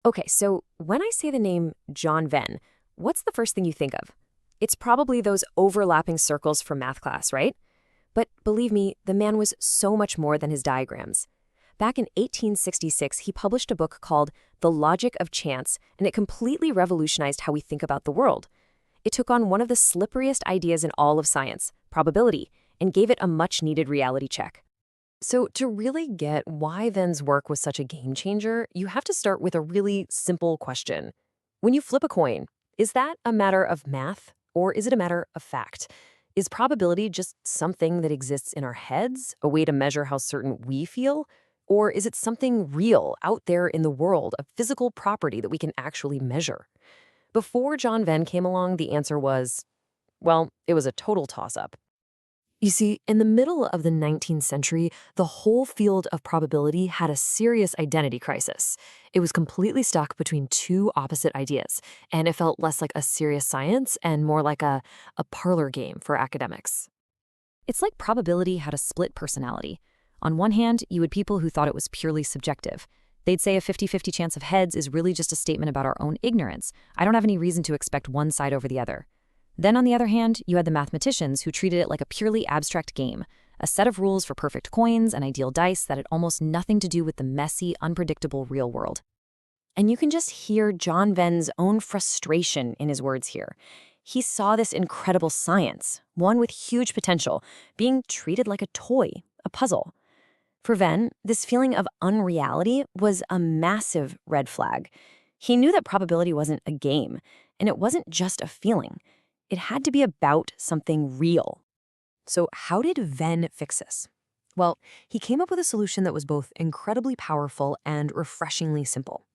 Okay, so when I say the name John Venn, what's the first thing you think of? It's probably those overlapping circles from math class, right? But believe me, the man was so much more than his diagrams. Back in 1866, he published a book called The Logic of Chance, and it completely revolutionized how we think about the world. It took on one of the slipperiest ideas in all of science, probability, and gave it a much-needed reality check. So, to really get why Venn's work was such a game changer, you have to start with a really simple question. When you flip a coin, is that a matter of math or is it a matter of fact? Is probability just something that exists in our heads, a way to measure how certain we feel? Or is it something real out there in the world, a physical property that we can actually measure? Before John Venn came along, the answer was, well, it was a total toss up. You see, in the middle of the 19th century, the whole field of probability had a serious identity crisis. It was completely stuck between two opposite ideas, and it felt less like a serious science and more like a parlor game for academics. It's like probability had a split personality. On one hand, you had people who thought it was purely subjective. They'd say a 50-50 chance of heads is really just a statement about our own ignorance. I don't have any reason to expect one side over the other. Then, on the other hand, you had the mathematicians who treated it like a purely abstract game, a set of rules for perfect coins and ideal dice that had almost nothing to do with the messy, unpredictable real world. And you can just hear John Venn's own frustration in his words here. He saw this incredible science, one with huge potential, being treated like a toy, a puzzle. For Venn, this feeling of unreality was a massive red flag. He knew that probability wasn't a game, and it wasn't just a feeling. It had to be about something real. So how did Venn fix this? Well, he came up with a solution that was both incredibly powerful and refreshingly simple.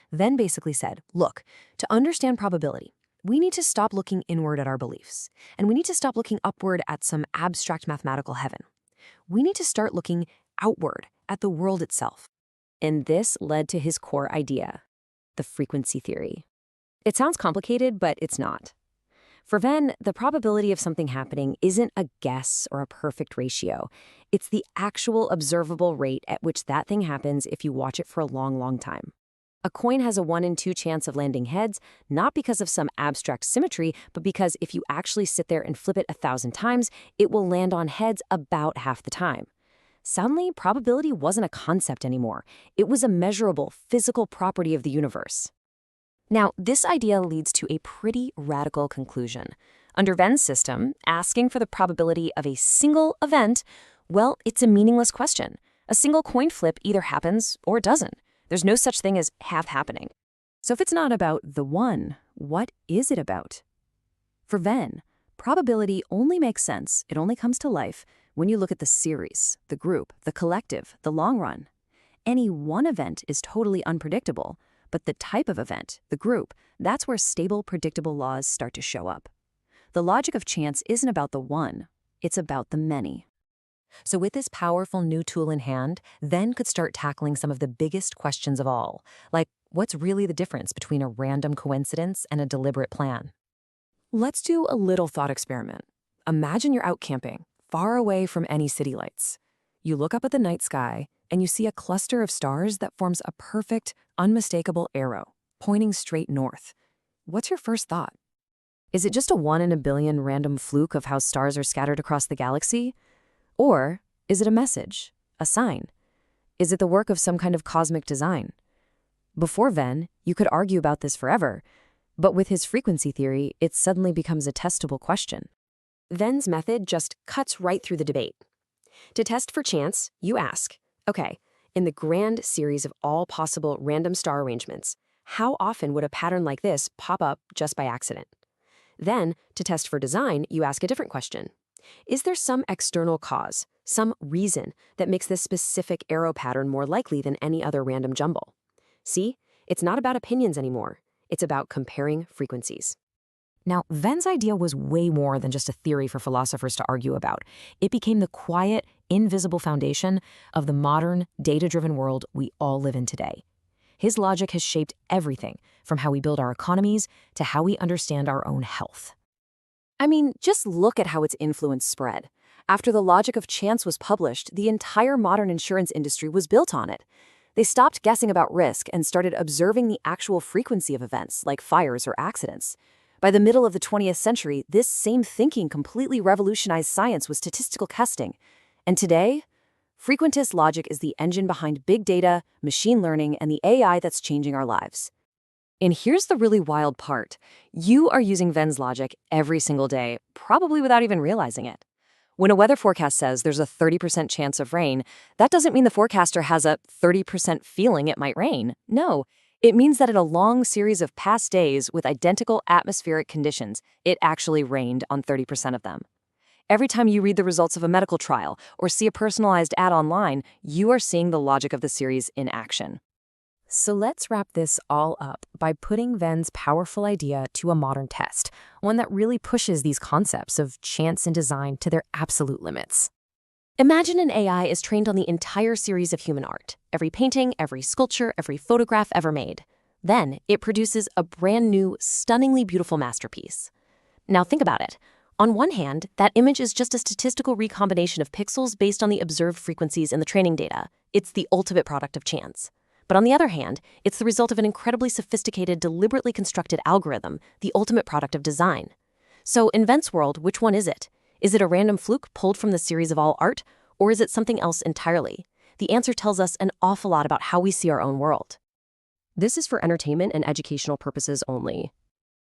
Venn basically said, look, to understand probability, we need to stop looking inward at our beliefs, and we need to stop looking upward at some abstract mathematical heaven. We need to start looking outward at the world itself. And this led to his core idea, the frequency theory. It sounds complicated, but it's not. For Venn, the probability of something happening isn't a guess or a perfect ratio. It's the actual observable rate at which that thing happens if you watch it for a long, long time. A coin has a 1 in 2 chance of landing heads, not because of some abstract symmetry, but because if you actually sit there and flip it 1,000 times, it will land on heads about half the time. Suddenly, probability wasn't a concept anymore. It was a measurable, physical property of the universe. Now, this idea leads to a pretty radical conclusion. Under Venn's system, asking for the probability of a single event, well, it's a meaningless question. A single coin flip either happens or it doesn't. There's no such thing as half happening. So if it's not about the one, what is it about? For Venn, probability only makes sense, it only comes to life when you look at the series, the group, the collective, the long run. Any one event is totally unpredictable, but the type of event, the group, that's where stable, predictable laws start to show up. The logic of chance isn't about the one, it's about the many. So with this powerful new tool in hand, Venn could start tackling some of the biggest questions of all, like what's really the difference between a random coincidence and a deliberate plan? Let's do a little thought experiment. Imagine you're out camping, far away from any city lights. You look up at the night sky, and you see a cluster of stars that forms a perfect, unmistakable arrow, pointing straight north. What's your first thought? Is it just a 1 in a billion random fluke of how stars are scattered across the galaxy? Or is it a message, a sign? Is it the work of some kind of cosmic design? Before Venn, you could argue about this forever, but with his frequency theory, it suddenly becomes a testable question. Venn's method just cuts right through the debate. To test for chance, you ask, okay, in the grand series of all possible random star arrangements, how often would a pattern like this pop up just by accident? Then, to test for design, you ask a different question. Is there some external cause, some reason that makes this specific arrow pattern more likely than any other random jumble? See, it's not about opinions anymore. It's about comparing frequencies. Now, Venn's idea was way more than just a theory for philosophers to argue about. It became the quiet, invisible foundation of the modern, data-driven world we all live in today. His logic has shaped everything, from how we build our economies to how we understand our own health. I mean, just look at how its influence spread. After The Logic of Chance was published, the entire modern insurance industry was built on it. They stopped guessing about risk and started observing the actual frequency of events, like fires or accidents. By the middle of the 20th century, this same thinking completely revolutionized science with statistical testing. And today, frequentist logic is the engine behind big data, machine learning, and the AI that's changing our lives. And here's the really wild part. You are using Venn's logic every single day, probably without even realizing it. When a weather forecast says there's a 30% chance of rain, that doesn't mean the forecaster has a 30% feeling it might rain. No, it means that in a long series of past days with identical atmospheric conditions, it actually rained on 30% of them. Every time you read the results of a medical trial or see a personalized ad online, you are seeing the logic of the series in action. So let's wrap this all up by putting Venn's powerful idea to a modern test, one that really pushes these concepts of chance and design to their absolute limits. Imagine an AI is trained on the entire series of human art, every painting, every sculpture, every photograph ever made. Then it produces a brand new, stunningly beautiful masterpiece. Now think about it. On one hand, that image is just a statistical recombination of pixels based on the observed frequencies in the training data. It's the ultimate product of chance. But on the other hand, it's the result of an incredibly sophisticated, deliberately constructed algorithm, the ultimate product of design. So in Venn's world, which one is it? Is it a random fluke pulled from the series of all art, or is it something else entirely? The answer tells us an awful lot about how we see our own world. This is for entertainment and educational purposes only.